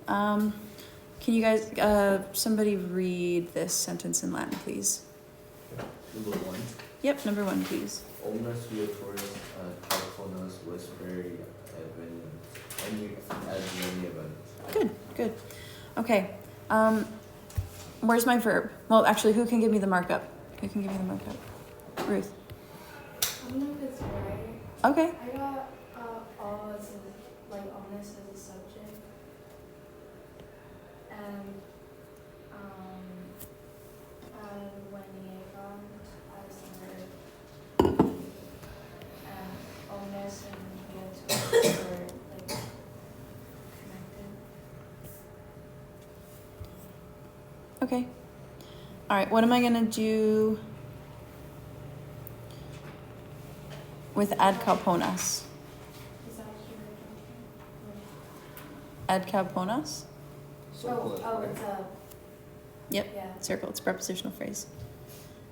Can you guys, somebody read this sentence in Latin, please? Number 1. Yep, number 1, please. Omnes viatoris calconos vesperi adveniebant. Good. Okay. Where's my verb? Well, actually, who can give me the markup? Ruth. I don't know if it's right. Okay. I got all as omnis as a subject, and adveniebant as a verb, and omnis and viatoris are connected. Okay. All right. What am I gonna do with ad calponas? Is that here? Ad calponas? Oh, it's a. Yep. Yeah. Circle. It's a prepositional phrase.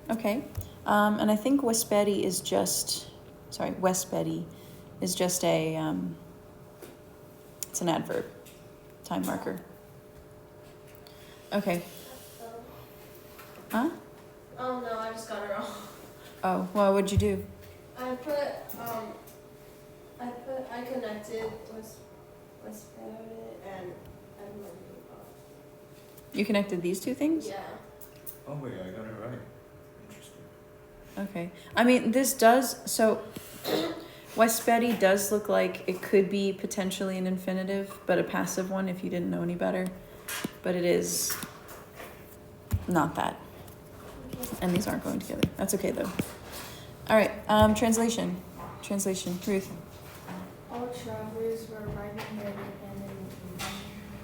Okay. And I think vesperi is just a it's an adverb, time marker. Okay. Huh? Oh no, I just got it wrong. Oh, well, what'd you do? I connected with Spirit and You connected these two things? yeah. Oh wait, I got it right. Interesting. Okay. I mean, vesperi does look like it could be potentially an infinitive, but a passive one if you didn't know any better. But it is not that. And these aren't going together. That's okay though. All right. Translation. Ruth. All travelers were arriving here at the end of the evening.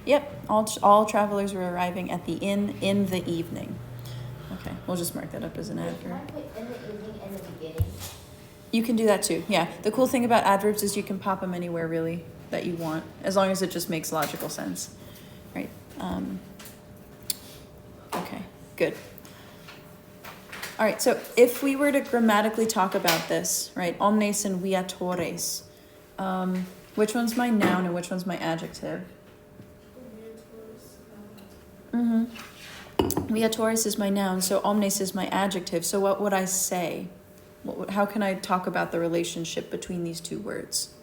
Yep. All travelers were arriving at the inn in the evening. Okay. We'll just mark that up as an adverb. Can I put in the evening and the beginning? You can do that too. Yeah. The cool thing about adverbs is you can pop them anywhere really that you want, as long as it just makes logical sense. Right. Okay. Good. All right, so if we were to grammatically talk about this, right, omnes and viatores, which one's my noun and which one's my adjective? Viatores is my noun, so omnes is my adjective. So what would I say? How can I talk about the relationship between these two words?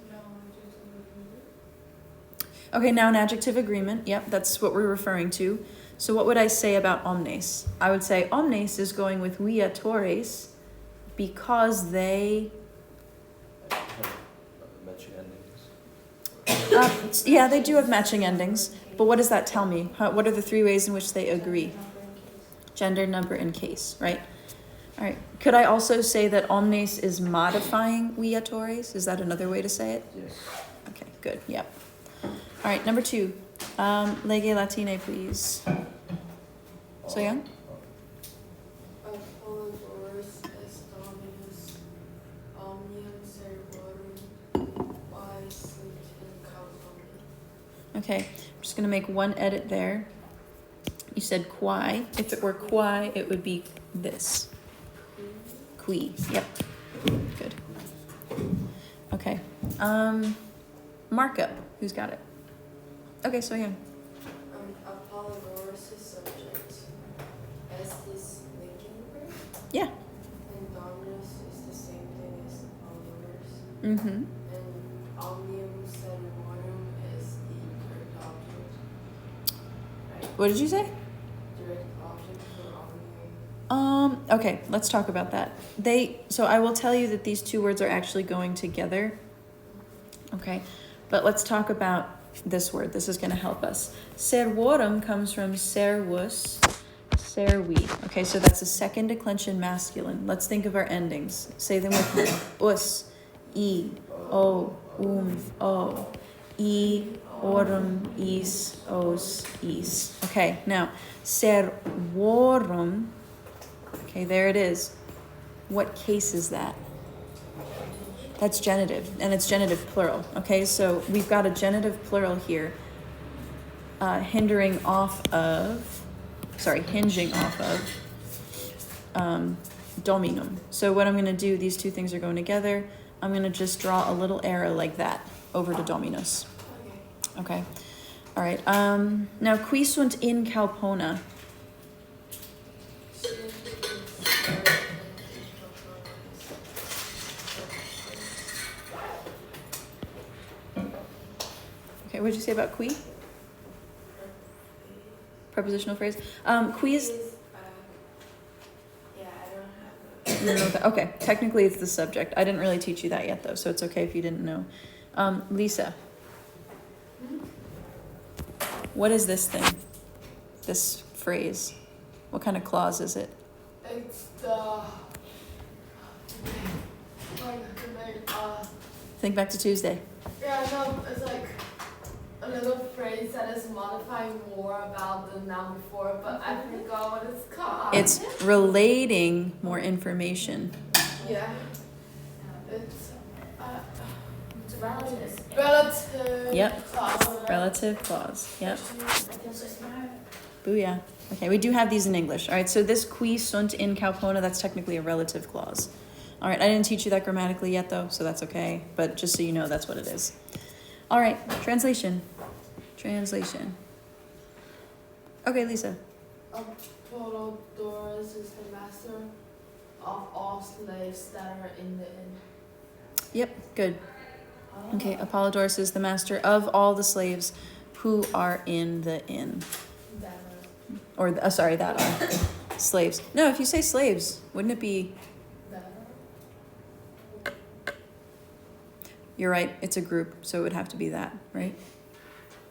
Okay, noun adjective agreement. Yep, that's what we're referring to. So what would I say about omnes? I would say omnes is going with viatores because they... Matching endings. yeah, they do have matching endings. But what does that tell me? What are the 3 ways in which they agree? Gender, number, and case, right? All right. Could I also say that omnes is modifying viatores? Is that another way to say it? Yes. Okay, good. Yep. All right, number 2. Lege Latine, please. So young? Apollodorus est dominus omnium servorum quae sunt in calcone. Okay, I'm just going to make one edit there. You said quae. If it were quae, it would be this. Qui. Yep. Good. Okay. Markup. Who's got it? Okay, so yeah. Apollodorus is subject. Estis linking verb. Yeah. And dominus is the same thing as Apollodorus. Mm-hmm. And omnium servorum is the direct object. Right? What did you say? Direct object for omnium. Okay, let's talk about that. So I will tell you that these two words are actually going together. Okay, but let's talk about this word. This is going to help us. Servorum comes from servus, servi. Okay, so that's a second declension masculine. Let's think of our endings. Say them with me. Us, I, o, o. I, orum, is, os, is. Okay, now, servorum. Okay, there it is. What case is that? That's genitive, and it's genitive plural. Okay, so we've got a genitive plural here, hinging off of dominum. So what I'm going to do, these two things are going together. I'm going to just draw a little arrow like that over to dominus. Okay. All All right. Now qui sunt in Calpona? Okay, what did you say about qui? Prepositional phrase. Qui is. Yeah, I don't have You don't know what that- okay, technically it's the subject. I didn't really teach you that yet though, so it's okay if you didn't know. Lisa, what is this thing? This phrase? What kind of clause is it? It's the Think back to Tuesday. yeah, no, it's like a little phrase that is modifying more about the noun before, but I forgot what it's called. It's relating more information. yeah. It's It's relative. relative. Yep. clause. Relative clause. Yep. I feel so smart. Booyah. Okay, we do have these in English. All right, so this qui sunt in Calpona, that's technically a relative clause. All right, I didn't teach you that grammatically yet though, so that's okay. But just so you know, that's what it is. All right, translation. Translation. Okay, Lisa. Apollodorus is the master of all slaves that are in the inn. Yep, good. Okay, Apollodorus is the master of all the slaves who are in the inn. That Or, sorry, that are slaves. No, if you say slaves, wouldn't it be... You're right, it's a group, so it would have to be that, right?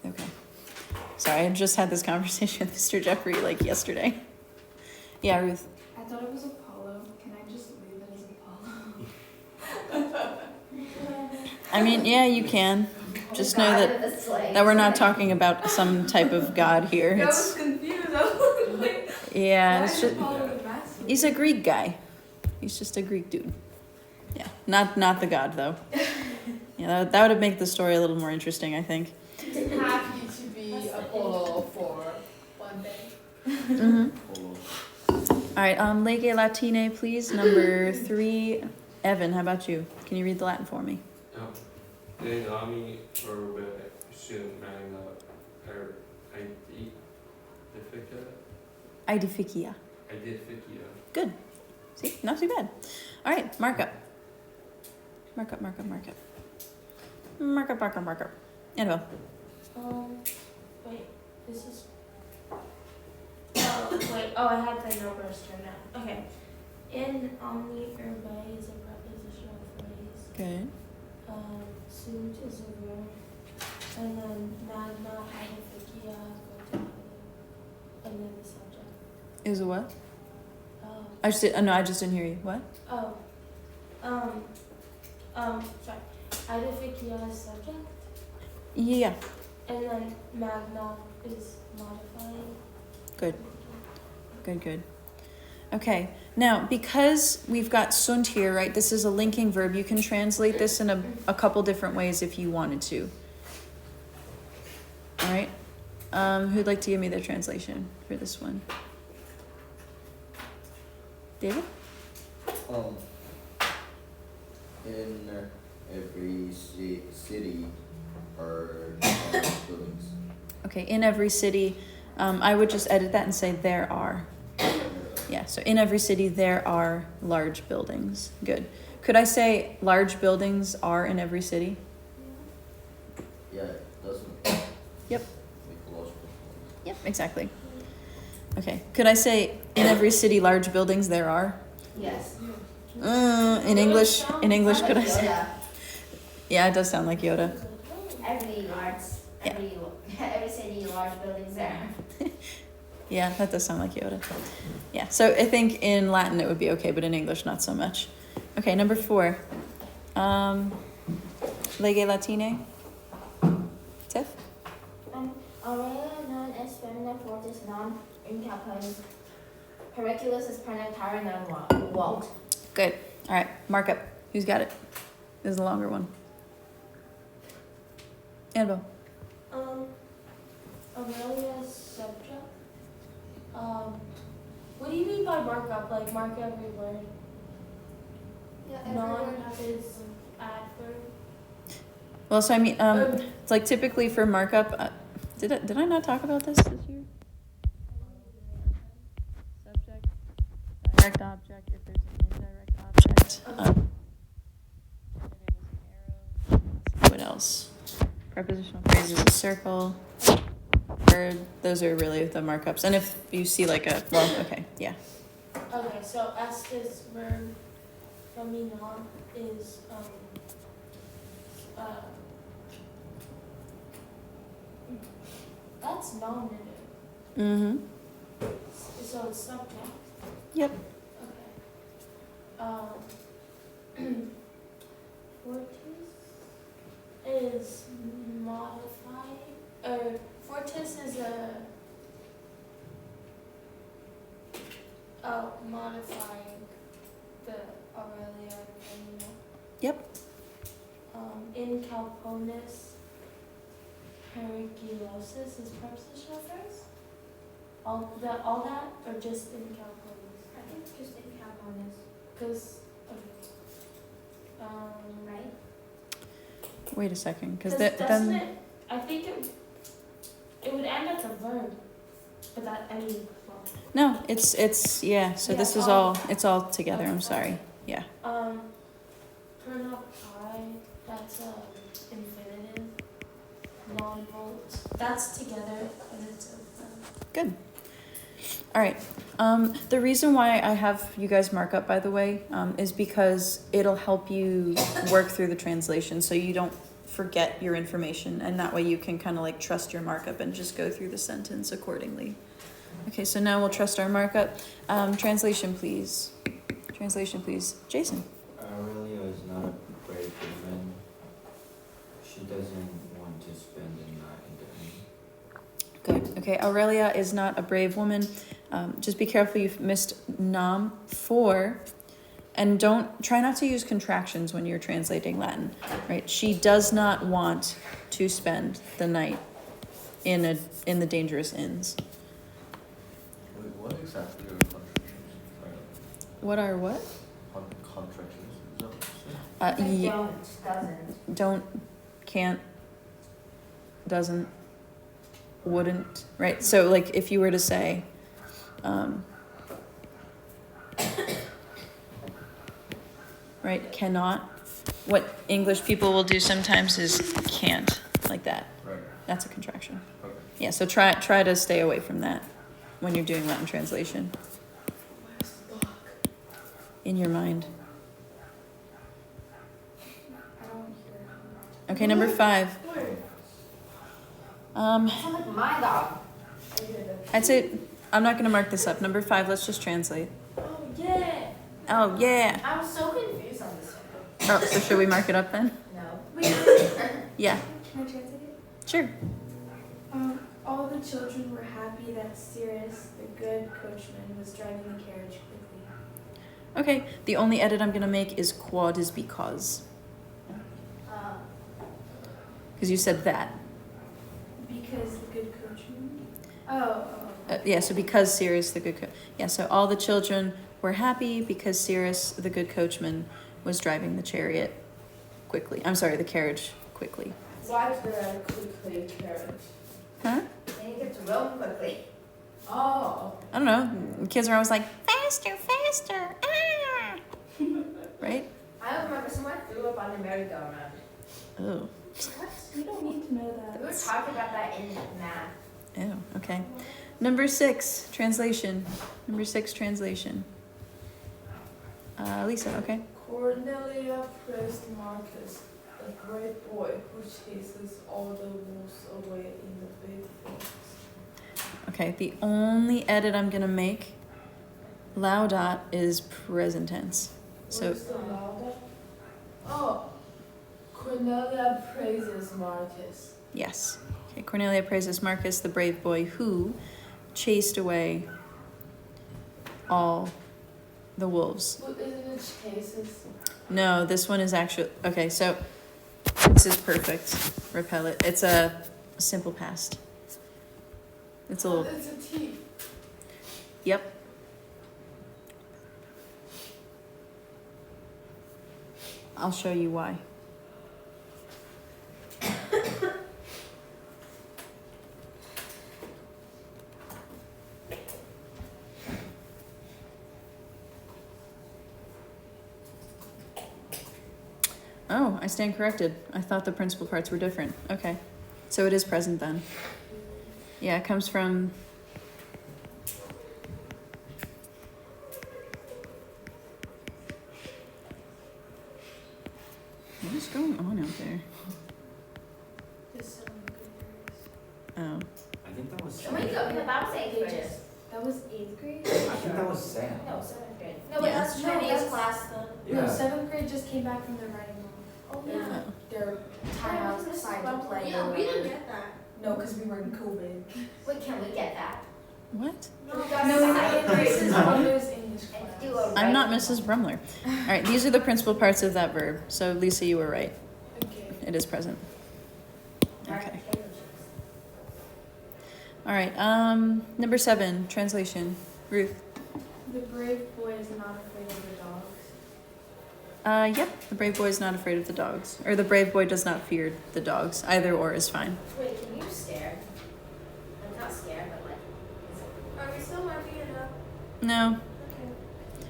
Okay. Sorry, I just had this conversation with Mr. Jeffrey like yesterday. Yeah, Ruth. I thought it was Apollo. Can I just leave it as Apollo? I mean, yeah, you can. Just know that we're not talking about some type of god here. I was It's confused. I was like, yeah, why it's is just Apollo the master? he's a Greek guy. He's just a Greek dude. Yeah, not the god though. Yeah, that would have made the story a little more interesting, I think. Happy to be Apollo for one day. Mm-hmm. Polo. All right, Lege Latine, please. Number 3. Evan, how about you? Can you read the Latin for me? Ja. In army urbe sumanga Edificia. edificia. Good. See, not too bad. All right, markup. Markup. Markup. Annabelle. Wait, this is. Oh, wait. Oh, I had the numbers turned out. Okay. In omni urbe is a prepositional phrase. Good. Sunt is a verb. And then magna edificia quotidiana. And then the subject. Is a what? Oh. I just did, no, I just didn't hear you. What? Oh. Sorry. Edificia is subject. Yeah. And then magna is modifying. Good. Okay. Now, because we've got sunt here, right? This is a linking verb. You can translate this in a couple different ways if you wanted to. All right. Who'd like to give me the translation for this one? David? In every city are buildings. Okay, in every city, I would just edit that and say there are. Yeah, so in every city there are large buildings. Good. Could I say large buildings are in every city? Yeah, it doesn't. Yep. Make logical sense. Yep, exactly. Okay, could I say in every city large buildings there are? Yes. In English, could I say? Yeah. Yeah, it does sound like Yoda. Every city, large buildings there. Yeah, that does sound like Yoda. Yeah, so I think in Latin it would be okay, but in English not so much. Okay, number 4. Lege Latine. Tiff? Aurelia non est femina fortis non incapacis. Periculus is prenatara non vult. Good. All right, markup. Who's got it? This is a longer one. Annabelle. Aurelia's subject. What do you mean by markup? Like mark every word? Yeah, Non is adverb. Well, so I mean, it's like typically for markup, Did I not talk about this year? Subject, direct object, if there's an indirect object. What else? Prepositional phrases, a circle, word. Those are really the markups. And if you see like a, well, okay, yeah. Okay, so Estes verb dominant is that's nominative. Mm-hmm. So it's subject. Yep. Okay. Fortis is modified, or fortis is modifying the Aurelia animal. Yep. In calponis, periculosis is prepositional phrase? All that, or just in calponis? I think just in Calponis, Because, okay. right? Wait a second, because Doesn't then it, I think it would end as a verb, but that, I mean, well. no, it's yeah. So Yeah, this is it's all together. I'm sorry. Yeah. Pernopai, that's infinitive, non-volt, that's together, and it's a Good. All right. The reason why I have you guys mark up, by the way, is because it'll help you work through the translation so you don't forget your information, and that way you can kind of like trust your markup and just go through the sentence accordingly. Okay, so now we'll trust our markup. Translation, please. Translation, please. Jason. Aurelia is not a brave woman. She doesn't want to spend the night in the Good. Okay, Aurelia is not a brave woman. Just be careful, you've missed nam for, and try not to use contractions when you're translating Latin, right? She does not want to spend the night in the dangerous inns. Wait, what exactly are contractions? What are what? Contractions? Is that what you said? Yeah, Doesn't. don't, can't, doesn't, wouldn't, right? So like if you were to say, right, cannot, what English people will do sometimes is can't, like that. Right. That's a contraction. Okay. Yeah, so try to stay away from that when you're doing Latin translation. Where's the book? In your mind. I don't hear. Okay, number 5. Where? Sounds like my dog. I'd say, I'm not gonna mark this up. Number 5, let's just translate. Oh, yeah. Oh, yeah. I'm so confused on this one. Oh, so should we mark it up then? No. Yeah, Can I translate it? sure. All the children were happy that Cyrus, the good coachman, was driving the carriage quickly. Okay, the only edit I'm gonna make is quad is because. Because you said that. Because the good coachman? Oh. Yeah, so because Cyrus, the good yeah, so all the children were happy because Cyrus, the good coachman, was driving the chariot quickly. I'm sorry, the carriage quickly. Why the quickly carriage? Huh? They need to Rome quickly. Oh. I don't know. Kids are always like, faster, faster, ah! Right? I don't remember someone threw up on the merry-go-round. Oh. What? You don't need to know We were that. talking about that in math. Oh, okay. Number 6, translation. Number 6, translation. Lisa, okay. Cornelia praised Marcus, the great boy who chases all the wolves away in the big forest. Okay, the only edit I'm gonna make, laudat, is present tense. So, Where's the louder? Oh, Cornelia praises Marcus. yes. Okay, Cornelia praises Marcus, the brave boy who chased away all the wolves. But isn't it chases? No, this one is actually, okay, so this is perfect. Repel it. It's a simple past. It's a little, It's a T. yep. I'll show you why. Oh, I stand corrected. I thought the principal parts were different. Okay. So it is present then. Yeah, it comes from. What is going on out there? This 7th graders. Oh. I think that was Oh my god, no, that was 8th They grade. just- That was 8th grade? I think that was Sam. No, 7th grade. No, but Yeah. that's No, Chinese that's- class then. No, Yeah. 7th grade just came back from their writing room. Oh, Yeah. Oh. Their time outside to play. Yeah, we didn't get that. No, because we were in COVID. Wait, can we get that? What? We got No, science. Mrs. Brumler's English And class. do a I'm not writing Mrs. one. Brumler. All right, these are the principal parts of that verb. So Lisa, you were right. Okay. It is present. Okay. Right. All right. Number 7, translation. Ruth. The brave boy is not afraid of the dogs. Yep. The brave boy is not afraid of the dogs, or the brave boy does not fear the dogs. Either or is fine. Wait, can you stare? I'm not scared, but like. Are we still marking it up? No, Okay.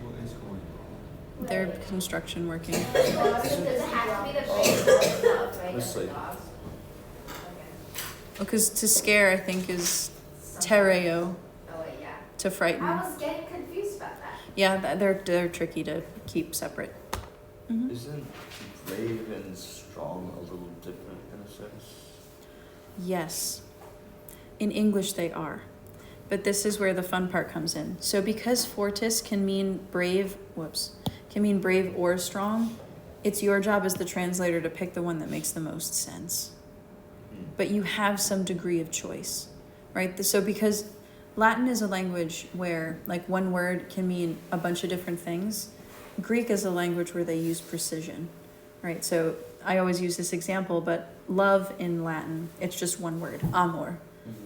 What is going on? they're construction working. Does it have to be the brave boy is not afraid Let's of the see. dogs? Okay. Because to scare, I think, is tereo, Oh wait, yeah. to frighten. I was getting confused about that. Yeah, they're tricky to keep separate. Mhm. Isn't brave and strong a little different in a sense? Yes. In English, they are. But this is where the fun part comes in. So because fortis can mean brave, can mean brave or strong, it's your job as the translator to pick the one that makes the most sense. But you have some degree of choice, right? So because Latin is a language where like one word can mean a bunch of different things, Greek is a language where they use precision, right? So I always use this example, but love in Latin, it's just one word, amor.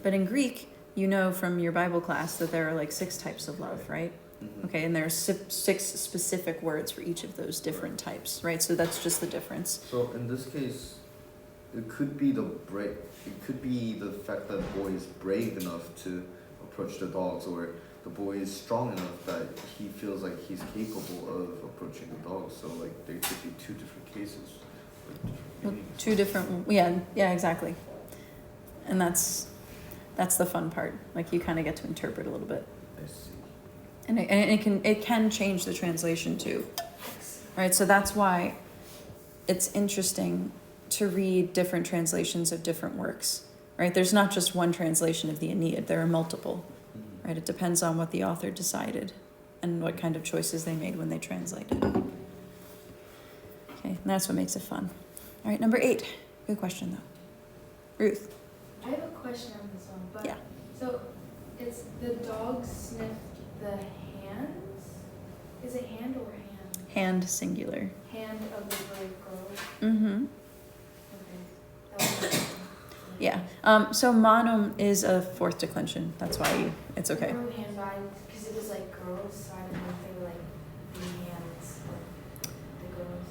But in Greek, you know from your Bible class that there are like 6 types of love, right? Okay, and there are 6 specific words for each of those different types, right? So that's just the difference. So in this case, it could be it could be the fact that the boy is brave enough to approach the dogs, or the boy is strong enough that he feels like he's capable of approaching the dogs. So like there could be 2 different cases. With different Well, meanings. 2 different, yeah, exactly. And that's the fun part. Like you kind of get to interpret a little bit. I see. And it can change the translation too. Right? So that's why it's interesting to read different translations of different works. Right? There's not just one translation of the Aeneid, there are multiple. Right? It depends on what the author decided and what kind of choices they made when they translated. Okay, and that's what makes it fun. All right, number 8. Good question though. Ruth. I have a question on this one, but Yeah. so it's the dog sniffed the hands? Is it hand or hand? Hand singular. Hand of the brave girl. Mm-hmm. Okay. That was my question. Yeah. So manum is a 4th declension. That's why it's okay. I wrote hand by because it was like girls, so I didn't know if they were like the hands of the girls.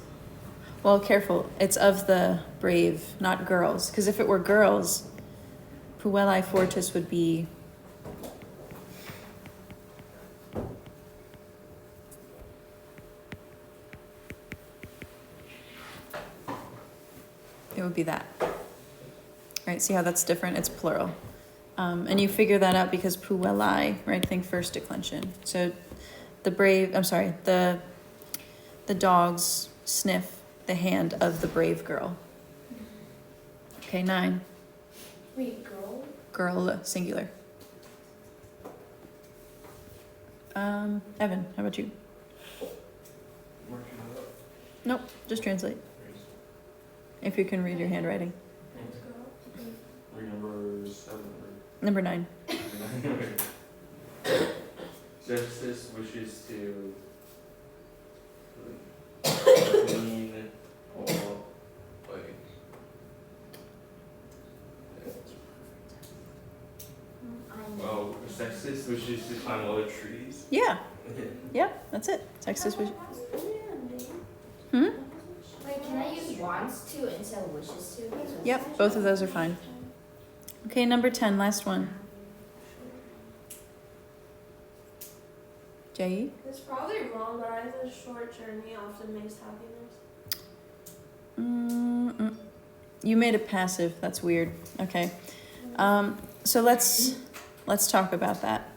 Well, careful. It's of the brave, not girls. Because if it were girls, puellae fortis would be. It would be that. Right? See how that's different? It's plural. And you figure that out because puellae, right? Think 1st declension. So the dogs sniff the hand of the brave girl. Okay, 9. Wait, girl? Girl, singular. Evan, how about you? Marking it up. Nope, just translate. If you can read your handwriting. Let's go. We're number 7. Number 9. Justice wishes to clean all, like, well, Sextus wishes to climb all the trees. Yeah, Okay. yep, that's it. Sextus wish. Hmm? Wait, can I use wants to instead of wishes to? Yep, both of those are fine. Okay, number 10, last one. Jai? It's probably wrong, but I think a short journey often makes happiness. You made it passive. That's weird. Okay. So let's talk about that.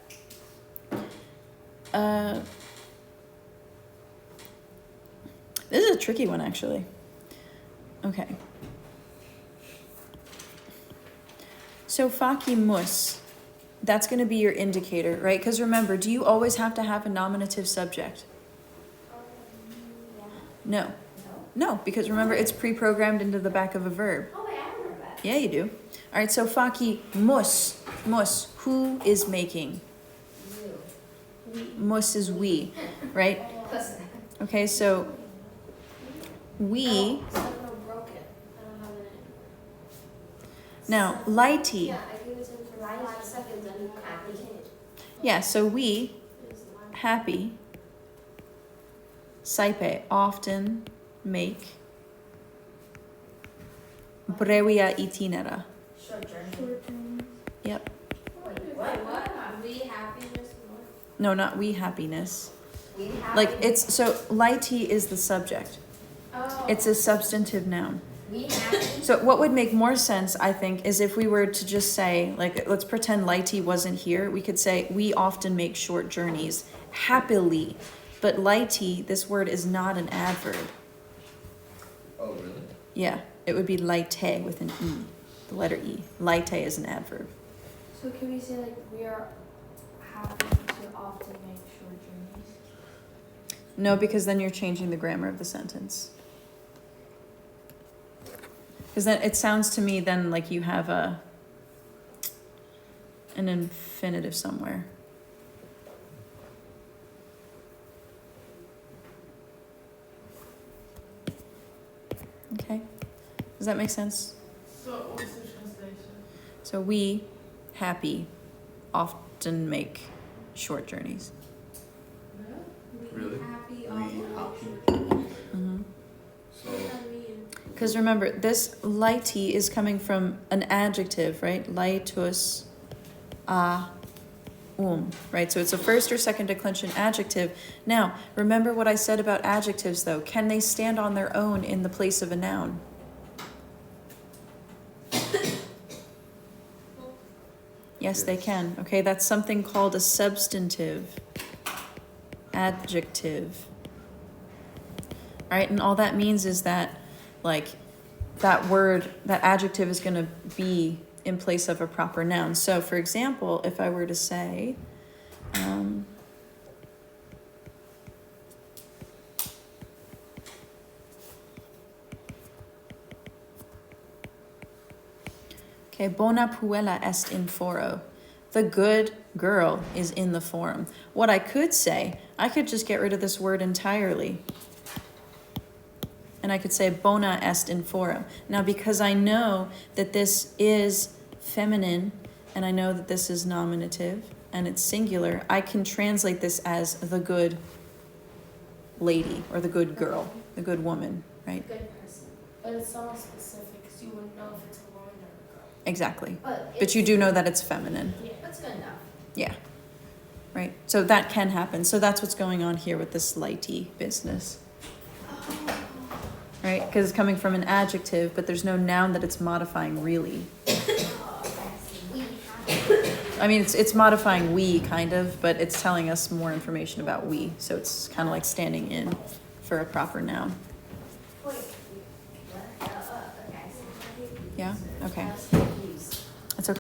This is a tricky one, actually. Okay. So Faki mus, that's going to be your indicator, right? Because remember, do you always have to have a nominative subject? Yeah. No. No, because remember, it's pre-programmed into the back of a verb. Oh wait, I remember that. Yeah, you do. All right, so Faki mus, who is making? Mus is we, right? Okay, so we, Somehow broke it. I don't have it anymore. now lighty, Yeah, I gave it to him for 5 seconds and happy. yeah, so we, It was loud. happy, saipe, often, make, brevia itinera. Short journey. Short term. Yep. Wait, what? We happiness more. No, not we happiness. We have. Like it's, so lighty is the subject. Oh. It's a substantive noun. We have. So what would make more sense, I think, is if we were to just say, like, let's pretend Lighty wasn't here. We could say, we often make short journeys happily. But Lighty, this word is not an adverb. Oh, really? Yeah, it would be Lighte with an E, the letter E. Lighte is an adverb. So can we say like we are happy to often make short journeys? No, because then you're changing the grammar of the sentence. Because then it sounds to me then like you have an infinitive somewhere. Okay, does that make sense? So what's the translation? So we, happy, often make short journeys. Really? Happy Mm-hmm. So, Because remember, this lighty is coming from an adjective, right? Lightus, right? So it's a first or second declension adjective. Now, remember what I said about adjectives, though. Can they stand on their own in the place of a noun? Yes, they can. Okay, that's something called a substantive adjective. All right, and all that means is that, like, that word, that adjective is going to be in place of a proper noun. So, for example, if I were to say, okay, bona puella est in foro. The good girl is in the forum. What I could say, I could just get rid of this word entirely. And I could say bona est in forum. Now, because I know that this is feminine, and I know that this is nominative, and it's singular, I can translate this as the good lady, or the good girl, the good woman, right? Good person. But it's not specific because you wouldn't know if it's a woman or a girl. Exactly. But But you do know that it's feminine. Yeah. That's good enough. Yeah. Right. So that can happen. So that's what's going on here with this lighty business. Right? Because it's coming from an adjective, but there's no noun that it's modifying really. I mean, it's modifying we, kind of, but it's telling us more information about we. So it's kind of like standing in for a proper noun. Wait. Okay. Yeah? Okay.